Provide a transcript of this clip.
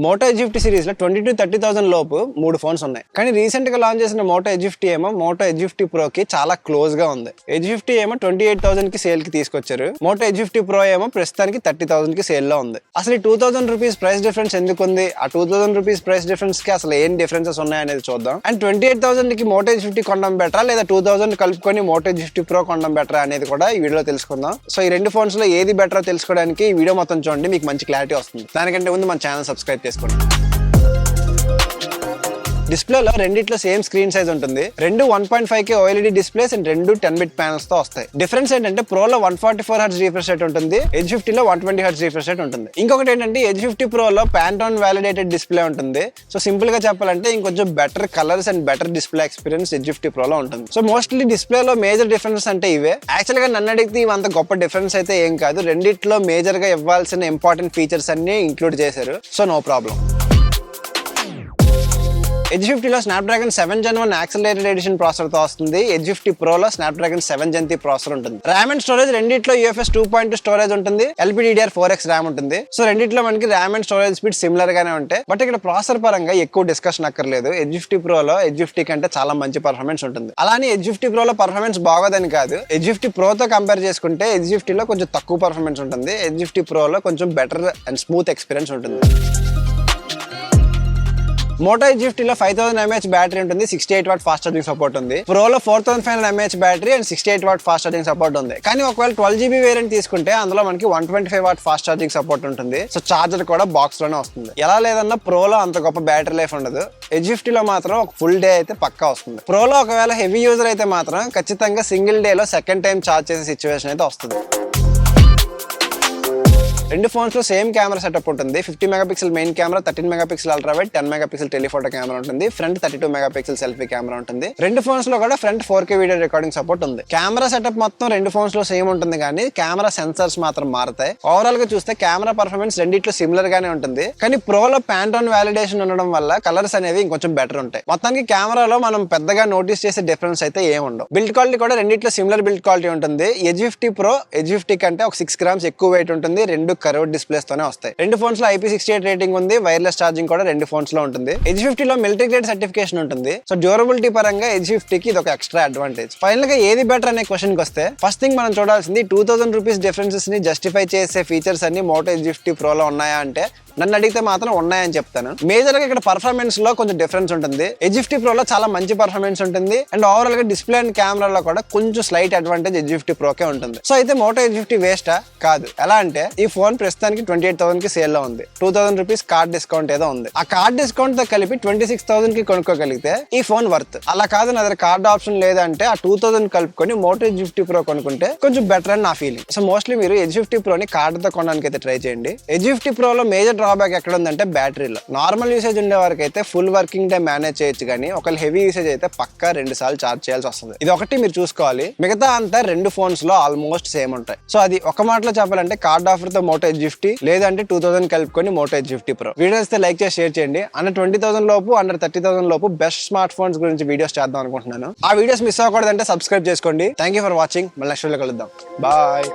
Moto edge 50 series లో 20,000-30,000 లోపు 3 phones ఉన్నాయి. కానీ రీసెంట్ గా లాంచ్ చేసిన మోటో ఎడ్జ్ 50 ఏమో మోటో ఎడ్జ్ 50 ప్రో కి చాలా క్లోజ్ గా ఉంది. ఎడ్జ్ 50 ఏమో 28,000 కి సేల్ కి తీసుకొచ్చారు. మోటో ఎడ్జ్ 50 ప్రో ఏమో ప్రస్తుతానికి 30,000 కి సేల్ లో ఉంది. అసలు ఈ 2,000 రూపీస్ ప్రైస్ డిఫరెన్స్ ఎందుకు ఉంది? ఆ 2,000 రూపీస్ ప్రైస్ డిఫరెన్స్ కి అసలు ఏం డిఫరెన్సెస్ ఉన్నాయనేది చూద్దాం. అండ్ 28,000 కి మోటో ఎడ్జ్ 50 కొనడం బెటరా లేదా 2,000 కలుపుకొని మోటో ఎడ్జ్ 50 ప్రో కొనడం బెటరా అనేది కూడా ఈ వీడియోలో తెలుసుకుందాం. సో ఈ రెండు ఫోన్స్ లో ఏది బెటరో తెలుసుకోవడానికి ఈ వీడియో మొత్తం చూడండి, మీకు మంచి క్లారిటీ వస్తుంది. దానికంటే ముందు మన ఛానల్ సబ్స్క్రైబ్ చేసుకోండి. డిస్ప్లేలో రెండిట్లో సేమ్ స్క్రీన్ సైజ్ ఉంటుంది. రెండు 1.5K OLED డిస్ప్లేస్ అండ్ రెండు 10-bit ప్యానల్స్ తో వస్తాయి. డిఫరెన్స్ ఏంటంటే ప్రోలో 144 Hz రిఫ్రెష్ రేట్ ఉంటుంది, ఎడ్జ్ 50 లో 120 Hz రిఫ్రెష్ రేట్ ఉంటుంది. ఇంకొకటి ఏంటంటే ఎడ్జ్ 50 ప్రోలో ప్యాంటోన్ వ్యాలిడేటెడ్ డిస్ప్లే ఉంటుంది. సో సింపుల్ గా చెప్పాలంటే ఇంకొంచెం better colours and better display experience edge 50 ప్రోలో ఉంటుంది. సో మోస్ట్లీ డిస్ప్లేలో మేజర్ డిఫరెన్స్ అంటే ఇవే. యాక్చువల్ గా నన్ను అడిగితే ఇవంత గొప్ప డిఫరెన్స్ అయితే ఏం కాదు. రెండిట్లో మేజర్ గా ఇవ్వాల్సిన ఇంపార్టెంట్ ఫీచర్స్ అన్ని ఇంక్లూడ్ చేశారు. So no problem. ఎడ్జ్ 50 లో Snapdragon 7 Gen 1 accelerated edition processor తో వస్తుంది. ఎడ్జ్ 50 ప్రో లో స్నాప్డ్రాగన్ 7 Gen 3 ప్రాసెసర్ ఉంటుంది. ర్యామ్ అండ్ స్టోరేజ్ రెండిట్లో UFS 2.2 స్టోరేజ్ ఉంటుంది, LPDDR4X ర్యామ్ ఉంటుంది. సో రెండిట్లో మనకి RAM and storage speed similar గానే ఉంటాయి. బట్ ఇక్కడ ప్రాసెసర్ పరంగా ఎక్కువ డిస్కషన్ అక్కర్లేదు. ఎడ్జ్ 50 ప్రో లో ఎడ్జ్ 50 కంటే చాలా మంచి పర్ఫార్మెన్స్ ఉంటుంది. అలానే ఎడ్జ్ 50 ప్రో లో పర్ఫార్మెన్స్ బాగోదని కాదు, ఎడ్జ్ 50 ప్రో తో కంపేర్ చేసుకుంటే ఎడ్జ్ 50 లో కొంచెం తక్కువ పర్ఫార్మెన్స్ ఉంటుంది. ఎడ్జ్ 50 ప్రో లో కొంచెం బెటర్ అండ్ స్మూత్ ఎక్స్పీరియన్స్ ఉంటుంది. మోటో ఎడ్జ్ 50 లో 5000 mAh బ్యాటరీ ఉంటుంది, 68 వాట్ ఫాస్ట్ ఛార్జింగ్ సపోర్ట్ ఉంది. ప్రోలో 4500 mAh battery and 68 watt fast charging support ఉంది. కానీ ఒకవేళ 12GB వేరియంట్ తీసుకుంటే అందులో మనకి 125 వాట్ ఫాస్ట్ ఛార్జింగ్ సపోర్ట్ ఉంటుంది. సో చార్జర్ కూడా బాక్స్ లోనే వస్తుంది. ఎలా లేదన్నా ప్రోలో అంత గొప్ప బ్యాటరీ లైఫ్ ఉండదు. ఎడ్జ్ 50 లో మాత్రం ఒక ఫుల్ డే అయితే పక్కా వస్తుంది. ప్రోలో ఒకవేళ హెవీ యూజర్ అయితే మాత్రం ఖచ్చితంగా సింగిల్ డే లో సెకండ్ టైం చార్జ్ చేసే సిచ్యువేషన్ అయితే వస్తుంది. రెండు ఫోన్స్ లో సేమ్ కెమెరా సెటప్ ఉంటుంది. 50 megapixel main camera, 13 megapixel ultra wide, 10 megapixel telephoto camera ఉంటుంది. ఫ్రంట్ 32 మెగాపిక్సెల్ సెల్ఫీ కెమెరా ఉంటుంది. రెండు ఫోన్స్ లో కూడా front 4K video recording support ఉంది. కెమెరా సెటప్ మొత్తం రెండు ఫోన్స్ లో సేమ్ ఉంటుంది, కానీ కెమెరా సెన్సర్స్ మాత్రం మారుతాయి. ఓవరాల్ గా చూస్తే కెమెరా పర్ఫార్మెన్స్ రెండిట్లో సిమిలర్ గానే ఉంటుంది. కానీ ప్రోలో ప్యాంటోన్ వ్యాలిడేషన్ ఉండడం వల్ల కలర్స్ అనేవి ఇంకొంచెం బెటర్ ఉంటాయి. మొత్తానికి కెమెరాలో మనం పెద్దగా నోటీస్ చేసే డిఫరెన్స్ అయితే ఏముండవు. బిల్డ్ క్వాలిటీ కూడా రెండిట్లో సిమిలర్ బిల్డ్ క్వాలిటీ ఉంటుంది. ఎడ్జ్ 50 ప్రో ఎడ్జ్ 50 కంటే ఒక 6 grams ఎక్కువ వెయిట్ ఉంటుంది. రెండు కర్వ్డ్ డిస్ప్లేస్ తోనే వస్తాయి. రెండు ఫోన్స్ లో IP68 రేటింగ్ ఉంది. వైర్లెస్ ఛార్జింగ్ కూడా రెండు ఫోన్స్ లో ఉంటుంది. ఎడ్జ్ 50 లో మిలిటరీ గ్రేడ్ సర్టిఫికేషన్ ఉంటుంది. సో డ్యూరబిలిటీ పరంగా ఎడ్జ్ 50 కి ఇది ఒక ఎక్స్ట్రా అడ్వాంటేజ్. ఫైనల్ గా ఏది బెటర్ అనే క్వశ్చన్ కి వస్తే ఫస్ట్ థింగ్ మనం చూడాల్సింది 2000 రూపీస్ డిఫరెన్సెస్ ని జస్టిఫై చేసే ఫీచర్స్ అన్ని మోటో ఎడ్జ్ 50 ప్రో లో ఉన్నాయా అంటే నన్ను అడిగితే మాత్రం ఉన్నాయని చెప్తాను. మేజర్ గా ఇక్కడ పర్ఫార్మెన్స్ లో కొంచెం డిఫరెన్స్ ఉంటుంది. ఎడ్జ్ 50 ప్రో లో చాలా మంచి పర్ఫార్మెన్స్ ఉంటుంది. అండ్ ఓవరాల్ గా డిస్ప్లే అండ్ కెమెరాలో కూడా కొంచెం స్లైట్ అడ్వాంటేజ్ ఎడ్జ్ 50 ప్రోకే ఉంటుంది. సో అయితే మోటో ఎడ్జ్ 50 వేస్టా? కాదు. ఎలా అంటే ఈ ఫోన్ ప్రస్తుతానికి 28,000 కి సేల్ లో ఉంది. 2,000 రూపీస్ కార్డ్ డిస్కౌంట్ ఏదో ఉంది. ఆ కార్డ్ డిస్కౌంట్ తో కలిపి 26,000 కి కొనుక్కోగలిగితే ఈ ఫోన్ వర్త్. అలా కాదు నా దగ్గర కార్డ్ ఆప్షన్ లేదంటే ఆ 2,000 కలుపుకొని మోటో ఎడ్జ్ 50 ప్రో కొనుక్కుంటే కొంచెం బెటర్ అని నా ఫీలింగ్. సో మోస్ట్లీ మీరు ఎడ్జ్ 50 ప్రోని కార్డ్ తో కొనడానికి అయితే ట్రై చేయండి. ఎడ్జ్ 50 ప్రో లో మేజర్ డ్రాబ్యాక్ ఎక్కడ ఉందంటే బ్యాటరీలో. నార్మల్ యూసేజ్ ఉండే వరకు అయితే ఫుల్ వర్కింగ్ డే మేనేజ్ చేయొచ్చు, కానీ ఒకవేళ హెవీ యూసేజ్ అయితే పక్కా 2 సార్లు చార్జ్ చేయాల్సి వస్తుంది. ఇది ఒకటి మీరు చూసుకోవాలి. మిగతా అంతా రెండు ఫోన్స్ లో ఆల్మోస్ట్ సేమ్ ఉంటాయి. సో అది ఒక మాటలో చెప్పాలంటే కార్డ్ ఆఫర్ తో మోటో ఎడ్జ్ 50 లేదంటే 2,000 కలుపుకొని మోటో ఎడ్జ్ 50 ప్రో. వీడియోస్ అయితే లైక్ చేసి షేర్ చేయండి. అండర్ 20,000 లోపు అండర్ 30,000 లోపు బెస్ట్ స్మార్ట్ ఫోన్స్ గురించి వీడియోస్ చేద్దాం అనుకుంటున్నాను. ఆ వీడియోస్ మిస్ అవ్వకూడదంటే సబ్స్క్రైబ్ చేసుకోండి. Thank you for watching. మళ్ళీ నెక్స్ట్ వీడియోలో కలుద్దాం. బాయ్.